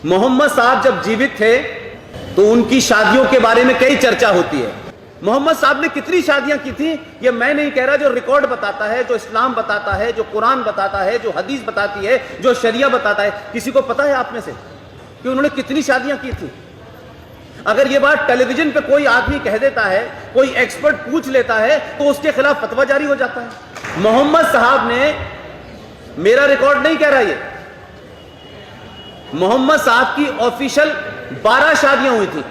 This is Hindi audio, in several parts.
मोहम्मद साहब जब जीवित थे तो उनकी शादियों के बारे में कई चर्चा होती है। मोहम्मद साहब ने कितनी शादियां की थी ये मैं नहीं कह रहा, जो रिकॉर्ड बताता है, जो इस्लाम बताता है, जो कुरान बताता है, जो हदीस बताती है, जो शरिया बताता है। किसी को पता है आप में से कि उन्होंने कितनी शादियां की थी? अगर ये बात टेलीविजन पे कोई आदमी कह देता है, कोई एक्सपर्ट पूछ लेता है, तो उसके खिलाफ फतवा जारी हो जाता है। मोहम्मद साहब ने, मेरा रिकॉर्ड नहीं कह रहा ये, मोहम्मद साहब की ऑफिशियल 12 शादियां हुई थी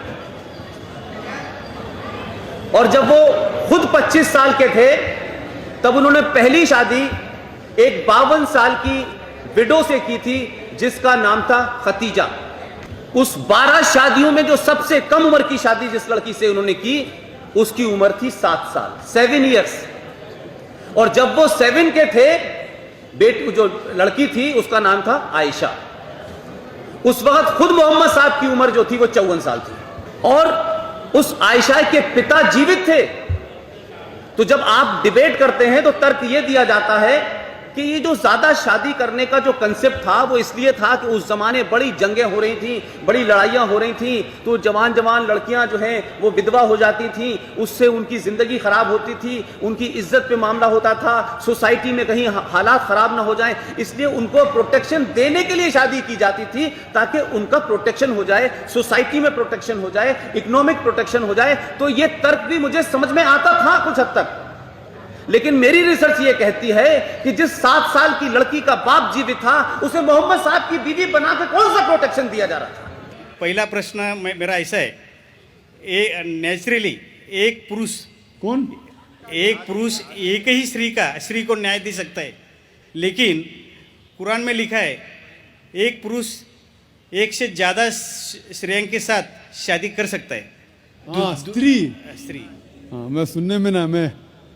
और जब वो खुद 25 साल के थे तब उन्होंने पहली शादी एक 52 साल की विडो से की थी जिसका नाम था खतीजा। उस 12 शादियों में जो सबसे कम उम्र की शादी जिस लड़की से उन्होंने की उसकी उम्र थी 7 साल, 7 इयर्स। और जब वो 7 के थे, बेटी जो लड़की थी उसका नाम था आयशा। उस वक्त खुद मोहम्मद साहब की उम्र जो थी वो 54 साल थी और उस आयशा के पिता जीवित थे। तो जब आप डिबेट करते हैं तो तर्क यह दिया जाता है कि ये जो ज्यादा शादी करने का जो कंसेप्ट था वो इसलिए था कि उस जमाने बड़ी जंगें हो रही थी, बड़ी लड़ाइयां हो रही थी, तो जवान जवान लड़कियां जो हैं वो विधवा हो जाती थी, उससे उनकी जिंदगी खराब होती थी, उनकी इज्जत पे मामला होता था, सोसाइटी में कहीं हालात खराब ना हो जाए, इसलिए उनको प्रोटेक्शन देने के लिए शादी की जाती थी ताकि उनका प्रोटेक्शन हो जाए, सोसाइटी में प्रोटेक्शन हो जाए, इकोनॉमिक प्रोटेक्शन हो जाए। तो ये तर्क भी मुझे समझ में आता था कुछ हद तक, लेकिन मेरी रिसर्च ये कहती है कि जिस 7 साल की लड़की का बाप जीवित था उसे मोहम्मद साहब की बीवी बना के कौन सा प्रोटेक्शन दिया जा रहा था? पहला प्रश्न मेरा ऐसा है, नेचुरली एक पुरुष एक ही स्त्री को न्याय दे सकता है, लेकिन कुरान में लिखा है एक पुरुष एक से ज्यादा स्त्रियों के साथ शादी कर सकता है। हाँ, स्त्री। हाँ, मैं सुनने में ना, मैं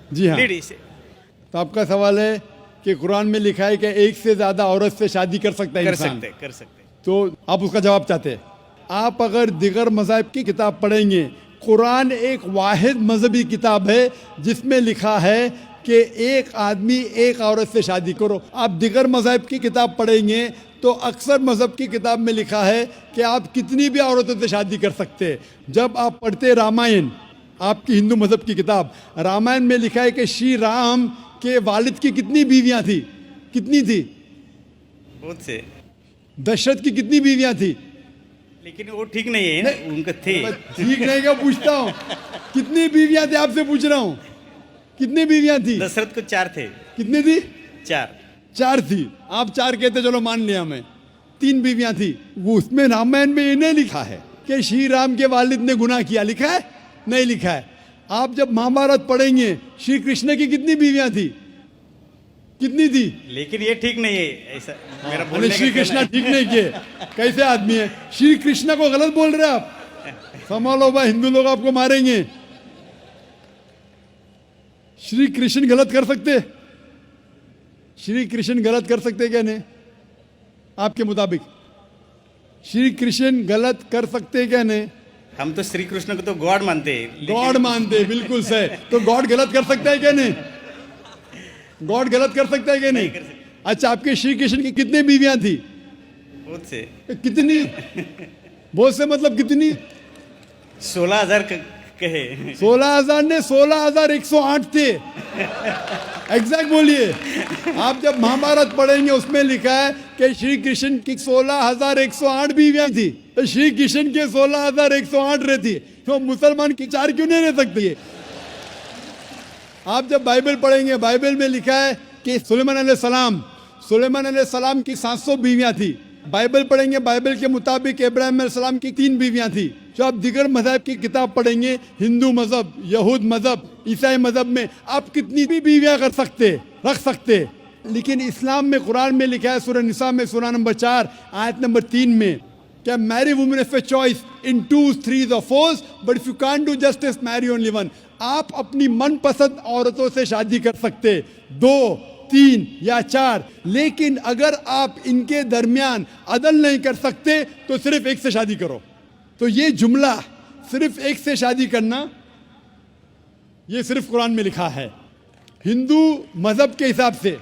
जी हाँ। तो आपका सवाल है कि कुरान में लिखा है कि एक से ज्यादा औरत से शादी कर सकता है इंसान? कर सकते। तो आप उसका जवाब चाहते हैं? आप अगर दिगर मज़हब की किताब पढ़ेंगे, कुरान एक वाहिद मजहबी किताब है जिसमें लिखा है कि एक आदमी एक औरत से शादी करो। आप दिगर मज़हब की किताब पढ़ेंगे तो अक्सर मज़हब की किताब में लिखा है कि आप कितनी भी औरतों से शादी कर सकते हैं। जब आप पढ़ते रामायण, आपकी हिंदू मजहब की किताब, रामायण में लिखा है कि श्री राम के वालिद की कितनी बीवियां थी? कितनी थी? बहुत से। दशरथ की कितनी बीवियां थी? लेकिन वो ठीक नहीं है ना, उनका थे। ठीक नहीं क्या पूछता हूँ? कितनी बीवियां थी आपसे पूछ रहा हूँ, कितनी बीवियां थी? दशरथ को 4 थे। कितनी थी? 4 थी। आप 4 कहते, चलो मान लिया मैं, 3 बीवियां थी। वो उसमें रामायण में इन्हें लिखा है कि श्री राम के वालिद ने गुनाह किया, लिखा है? नहीं लिखा है। आप जब महाभारत पढ़ेंगे, श्री कृष्ण की कितनी बीवियां थी? कितनी थी? लेकिन ये ठीक नहीं है ऐसा मेरा बोलने श्री कृष्ण ठीक नहीं किए? कैसे आदमी है? श्री कृष्ण को गलत बोल रहे आप, संभालो भाई, हिंदू लोग आपको मारेंगे। श्री कृष्ण गलत कर सकते? श्री कृष्ण गलत कर सकते क्या नहीं? आपके मुताबिक श्री कृष्ण गलत कर सकते क्या नहीं? हम तो श्री कृष्ण को तो गॉड मानते हैं। गॉड मानते हैं, बिल्कुल सही। तो गॉड गलत कर सकता है क्या नहीं? गॉड गलत कर सकता है क्या नहीं? अच्छा, आपके श्री कृष्ण की कितनी बीवियां थी? बहुत से। कितनी? बहुत से मतलब कितनी? 16,000 कहे। 16,000 ने 16,108 थे। एग्जैक्ट बोलिए। आप जब महाभारत पढ़ेंगे उसमें लिखा है कि श्री कृष्ण की 16,108 बीवियां थी। तो श्री कृष्ण के 16,108 रहती, तो मुसलमान की 4 क्यों नहीं रह सकती है? आप जब बाइबल पढ़ेंगे, बाइबल में लिखा है कि सुलेमान अलैहिस्सलाम की 700 बीवियां थी। बाइबल पढ़ेंगे, बाइबल के मुताबिक इब्राहिम अलैहिस्सलाम की 3 बीवियां थी। जो आप दिगर मजहब की किताब पढ़ेंगे, हिंदू मजहब, यहूद मजहब, ईसाई मजहब में आप कितनी भी बीवियां रख सकते। लेकिन इस्लाम में, कुरान में लिखा है सूरह निसा में, सूरह नंबर 4 आयत नंबर 3 में, क्या marry women of a choice in 2, 3 or 4, but if you can't do justice marry only 1। आप अपनी मनपसंद औरतों से शादी कर सकते, 2, 3 या 4, लेकिन अगर आप इनके दरमियान अदल नहीं कर सकते तो सिर्फ एक से शादी करो। तो ये जुमला, सिर्फ एक से शादी करना, ये सिर्फ कुरान में लिखा है। हिंदू मजहब के हिसाब से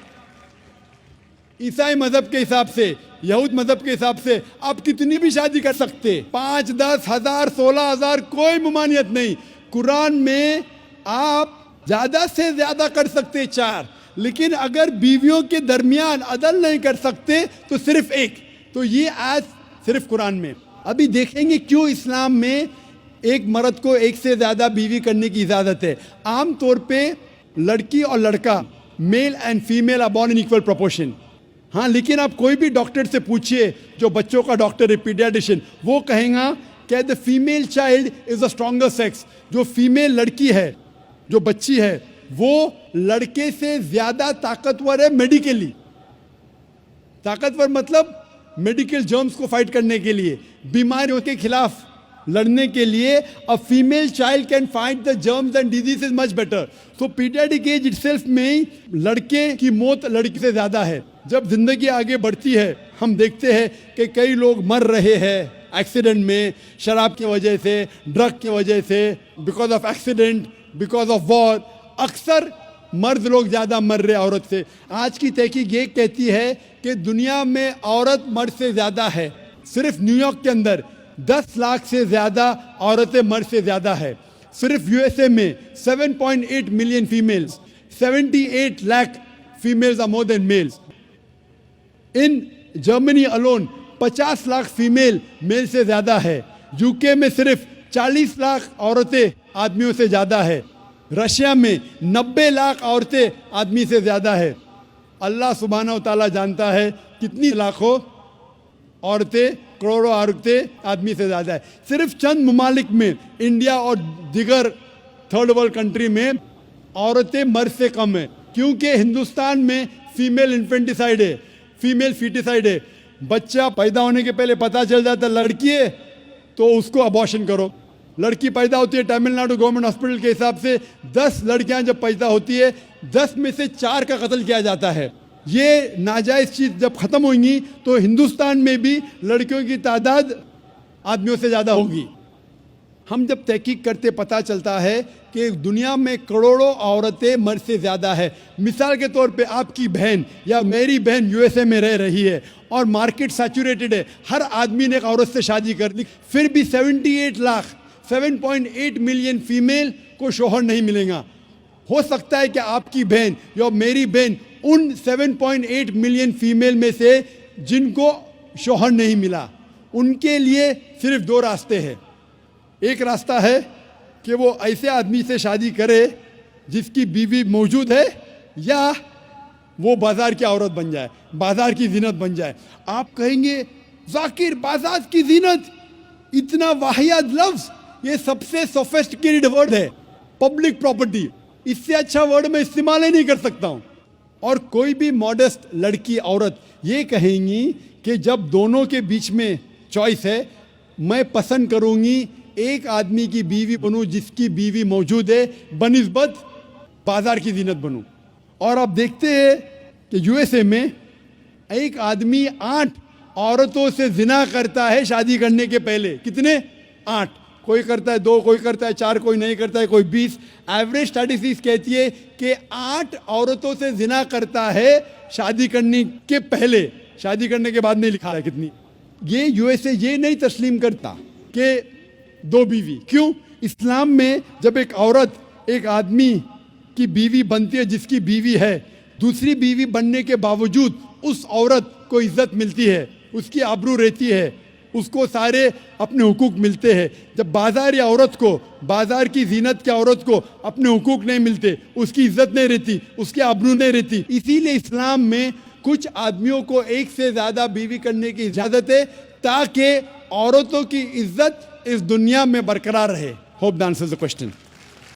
ईसाई मजहब के हिसाब से, यहूद मजहब के हिसाब से आप कितनी भी शादी कर सकते, 5, 10 हजार, 16 हजार, कोई ममानियत नहीं। कुरान में आप ज्यादा से ज्यादा कर सकते 4, लेकिन अगर बीवियों के दरमियान अदल नहीं कर सकते तो सिर्फ 1। तो ये आज सिर्फ कुरान में। अभी देखेंगे क्यों इस्लाम में एक मर्द को 1 से ज़्यादा बीवी करने की इजाज़त है। आम तौर पे लड़की और लड़का, male and female are born in equal proportion. हाँ, लेकिन आप कोई भी डॉक्टर से पूछिए, जो बच्चों का डॉक्टर है, पीडियाट्रिशियन, वो कहेगा कि the female child is the stronger sex. जो फीमेल लड़की है, जो बच्ची है, वो लड़के से ज़्यादा ताकतवर है मेडिकली। ताकतवर मतलब मेडिकल जर्म्स को फाइट करने के लिए, बीमारियों के खिलाफ लड़ने के लिए। A female child can fight the germs and disease much better. So paediatric age itself में ही लड़के की मौत लड़की से ज़्यादा है। जब जिंदगी आगे बढ़ती है, हम देखते हैं कि कई लोग मर रहे हैं एक्सीडेंट में, शराब की वजह से, ड्रग की वजह से, because of accident, because of war. अक्सर मर्द लोग ज़्यादा मर रहे औरत से। आज की तहकीक ये कहती है कि दुनिया में औरत मर्द से ज़्यादा है। सिर्फ न्यूयॉर्क के अंदर 10 लाख से ज़्यादा औरतें मर्द से ज़्यादा है। सिर्फ यूएसए में 7.8 million females, 78 lakh females are more than males. In Germany alone 50 lakh female male से ज़्यादा है। यूके में सिर्फ 40 लाख औरतें आदमियों से ज़्यादा है। रशिया में 90 लाख औरतें आदमी से ज़्यादा है। अल्लाह सुब्हानहू तआला जानता है कितनी लाखों औरतें, करोड़ों औरतें आदमी से ज़्यादा है। सिर्फ चंद ममालिक में, इंडिया और दीगर थर्ड वर्ल्ड कंट्री में, औरतें मर्द से कम है, क्योंकि हिंदुस्तान में फीमेल इन्फेंटिसाइड है, फीमेल फीटिसाइड है। बच्चा पैदा होने के पहले पता चल जाता लड़की है तो उसको अबॉर्शन करो। लड़की पैदा होती है, तमिलनाडु गवर्नमेंट हॉस्पिटल के हिसाब से 10 लड़कियां जब पैदा होती है, 10 में से 4 का कत्ल किया जाता है। ये नाजायज़ चीज़ जब ख़त्म होंगी तो हिंदुस्तान में भी लड़कियों की तादाद आदमियों से ज़्यादा होगी। हम जब तहकीक करते पता चलता है कि दुनिया में करोड़ों औरतें मर्द से ज़्यादा है। मिसाल के तौर पे आपकी बहन या मेरी बहन यूएसए में रह रही है और मार्केट सैचुरेटेड है, हर आदमी ने एक औरत से शादी कर ली, फिर भी 78 लाख 7.8 मिलियन फीमेल को शोहर नहीं मिलेगा। हो सकता है कि आपकी बहन या मेरी बहन उन 7.8 मिलियन फीमेल में से जिनको शोहर नहीं मिला, उनके लिए सिर्फ 2 रास्ते हैं। एक रास्ता है कि वो ऐसे आदमी से शादी करे जिसकी बीवी मौजूद है, या वो बाजार की औरत बन जाए, बाजार की जीनत बन जाए। आप कहेंगे जाकिर, बाजार की जीनत, इतना वाहियात लफ्ज़, ये सबसे सोफिस्टिकेटेड वर्ड है, पब्लिक प्रॉपर्टी। इससे अच्छा वर्ड मैं इस्तेमाल ही नहीं कर सकता हूँ। और कोई भी मॉडेस्ट लड़की, औरत ये कहेंगी कि जब दोनों के बीच में चॉइस है, मैं पसंद करूँगी एक आदमी की बीवी बनूँ जिसकी बीवी मौजूद है, बनिस्बत बाजार की जीनत बनूँ। और आप देखते हैं कि यूएसए में एक आदमी 8 औरतों से जिना करता है शादी करने के पहले। कितने? 8। कोई करता है 2, कोई करता है 4, कोई नहीं करता है, कोई 20। एवरेज स्टैटिस्टिक्स कहती है कि 8 औरतों से जिना करता है शादी करने के पहले, शादी करने के बाद नहीं लिखा है कितनी। ये यूएसए ये नहीं तस्लीम करता कि 2 बीवी। क्यों? इस्लाम में जब एक औरत एक आदमी की बीवी बनती है जिसकी बीवी है, दूसरी बीवी बनने के बावजूद उस औरत को इज्जत मिलती है, उसकी आबरू रहती है, उसको सारे अपने हुकूक मिलते हैं। जब बाजार या औरत को, बाजार की जीनत की औरत को अपने हुकूक नहीं मिलते, उसकी इज्जत नहीं रहती, उसकी आबरू नहीं रहती। इसीलिए इस्लाम में कुछ आदमियों को 1 से ज़्यादा बीवी करने की इजाज़त है, ताकि औरतों की इज्जत इस दुनिया में बरकरार रहे। Hope that answers the question.